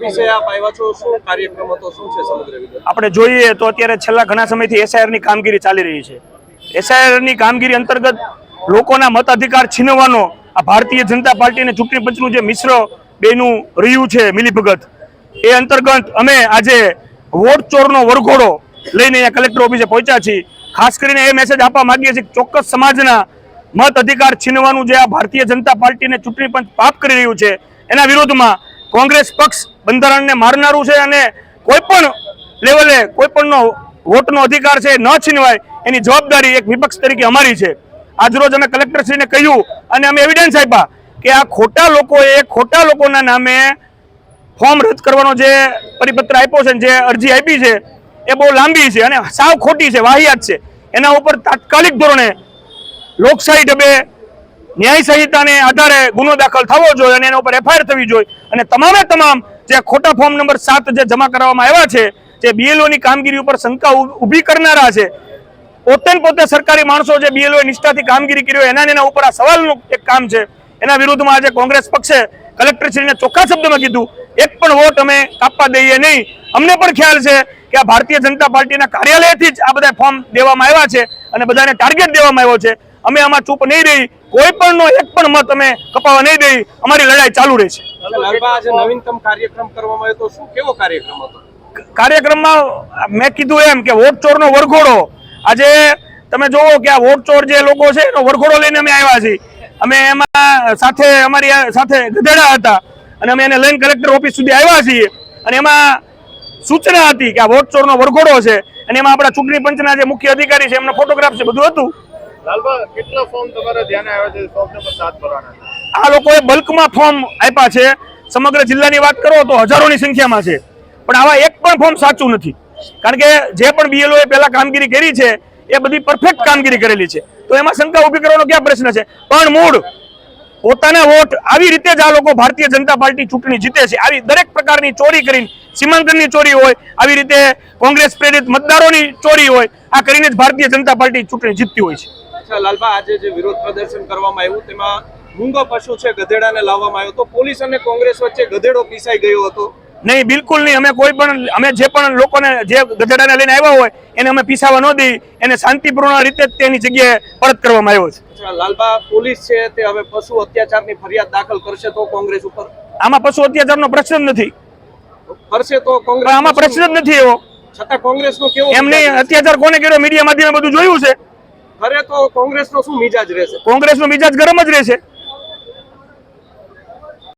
ઓફિસે આપ આવ્યા છો, શું કાર્યક્રમ હતો, શું છે સમગ્ર વિગત? આપણે જોઈએ તો અત્યારે છેલ્લા ઘણા સમયથી એસઆઈઆર ની કામગીરી ચાલી રહી છે. એસઆઈઆર ની કામગીરી અંતર્ગત લોકોના મતાધિકાર છીનવવાનો આ ભારતીય જનતા પાર્ટી અને ચૂંટણી પંચનું જે મિશ્ર બેનું રહ્યું છે મિલીભગત, એ અંતર્ગત અમે આજે વોટ ચોરનો વરઘોડો લઈને અહીંયા કલેક્ટર ઓફિસે પહોંચ્યા છીએ. ખાસ કરીને એ મેસેજ આપવા માંગીએ છીએ કે ચોક્કસ સમાજના મત અધિકાર છીનવાનું જે આ ભારતીય જનતા પાર્ટીને ચૂંટણી પંચ પાપ કરી રહ્યું છે એના વિરોધમાં કોંગ્રેસ પક્ષ બંધારણને મારનારું છે અને કોઈ પણ લેવલે કોઈ પણનો વોટનો અધિકાર છે ન છીનવાય એની જવાબદારી એક વિપક્ષ તરીકે અમારી છે. આજરોજ અમે કલેક્ટરશ્રીને કહ્યું અને અમે એવિડન્સ આપ્યા કે આ ખોટા લોકોના નામે ફોર્મ રદ કરવાનો જે પરિપત્ર આપ્યો છે, જે અરજી આપી છે એ બહુ લાંબી છે અને સાવ ખોટી છે, વાહિયાત છે. એના ઉપર તાત્કાલિક ધોરણે લોકશાહી ઢબે ન્યાય સંહિતાને આધારે ગુનો દાખલ થવો જોઈએ અને એના ઉપર એફઆઈઆર થવી જોઈએ અને તમામે તમામ જે ખોટા ફોર્મ નંબર 7 જે જમા કરવામાં આવ્યા છે, જે બીએલઓની કામગીરી ઉપર શંકા ઊભી કરનારા છે, પોતે સરકારી માણસો જે બીએલઓ નિષ્ઠાથી કામગીરી કરી હોય એના ઉપર આ સવાલનું એક કામ છે. એના વિરુદ્ધમાં આજે કોંગ્રેસ પક્ષે કલેક્ટરશ્રીને ચોખ્ખા શબ્દમાં કીધું એક પણ વોટ અમે કાપવા દઈએ નહીં. અમને પણ ખ્યાલ છે કે આ ભારતીય જનતા પાર્ટીના કાર્યાલયથી જ આ બધા ફોર્મ દેવામાં આવ્યા છે અને બધાને ટાર્ગેટ દેવામાં આવ્યો છે. અમે આમાં ચૂપ નહીં રહી, કોઈ પણનો એક પણ મત અમે કપાવવા નહીં દઈ, અમારી લડાઈ ચાલુ રહેશે. લાલબા, આજે નવીનતમ કાર્યક્રમ કરવામાં આવ્યો તો શું કેવો કાર્યક્રમ હતો? કાર્યક્રમમાં મેં કીધું એમ કે વોટ ચોરનો વરઘોડો. આજે તમે જોવો કે આ વોટ ચોર જે લોકો છે એનો વરઘોડો લઈને અમે આવ્યા છીએ. અમે એમાં સાથે અમારી સાથે ગધેડા હતા અને અમે એને લઈને કલેક્ટર ઓફિસ સુધી આવ્યા છીએ અને એમાં સૂચના હતી કે આ વોટ ચોરનો વરઘોડો છે અને એમાં આપણા ચૂંટણી પંચના જે મુખ્ય અધિકારી છે એમના ફોટોગ્રાફ છે, બધું હતું. લાલબા, કેટલા ફોર્મ તમારા ધ્યાને આવ્યા છે? ફોર્મ નંબર 7 ભરવાના છે. આ લોકોએ બલ્કમાં ફોર્મ આપ્યા છે. સમગ્ર જિલ્લાની વાત કરો તો હજારોની સંખ્યામાં છે, પણ આવા એક પણ ફોર્મ સાચું નથી. કારણ કે જે પણ બીએલઓએ પહેલા કામગીરી કરી છે એ બધી પરફેક્ટ કામગીરી કરેલી છે, તો એમાં શંકા ઊભી કરવાનો ક્યાં પ્રશ્ન છે? પણ મૂળ પોતાના વોટ આવી રીતે જ આ લોકો ભારતીય જનતા પાર્ટી ચૂંટણી જીતે છે. આવી દરેક પ્રકારની ચોરી કરીને, સીમાંકનની ચોરી હોય, આવી રીતે કોંગ્રેસ પ્રેરિત મતદારોની ચોરી હોય, આ કરીને જ ભારતીય જનતા પાર્ટી ચૂંટણી જીતતી હોય છે. લાલબા, આજે જે વિરોધ પ્રદર્શન કરવામાં આવ્યું તેમાં મૂંગો પશુ છે ગધેડાને લાવવામાં આવ્યો તો પોલીસ અને કોંગ્રેસ વચ્ચે ગધેડો પીસાઈ ગયો હતો? નહીં, બિલકુલ નહીં. અમે જે પણ લોકોને જે ગધેડાને લઈને આવ્યા હોય એને અમે પીસાવા ન દઈ, એને શાંતિપૂર્ણ રીતે તેની જગ્યાએ પરત કરવામાં આવ્યો છે. લાલબા, પોલીસ છે તે હવે પશુ અત્યાચારની ફરિયાદ દાખલ કરશે તો કોંગ્રેસ ઉપર? આમાં પશુ અત્યાચારનો પ્રશ્ન જ નથી. કરશે તો કોંગ્રેસ? આમાં પ્રશ્ન જ નથી એવો. છતાં કોંગ્રેસનો કેવો એમ નહીં, અત્યાચાર કોને કર્યો મીડિયા માધ્યમે બધું જોયું છે. ખરે તો કોંગ્રેસનો શું મિજાજ રહેશે? કોંગ્રેસનો મિજાજ ગરમ જ રહેશે.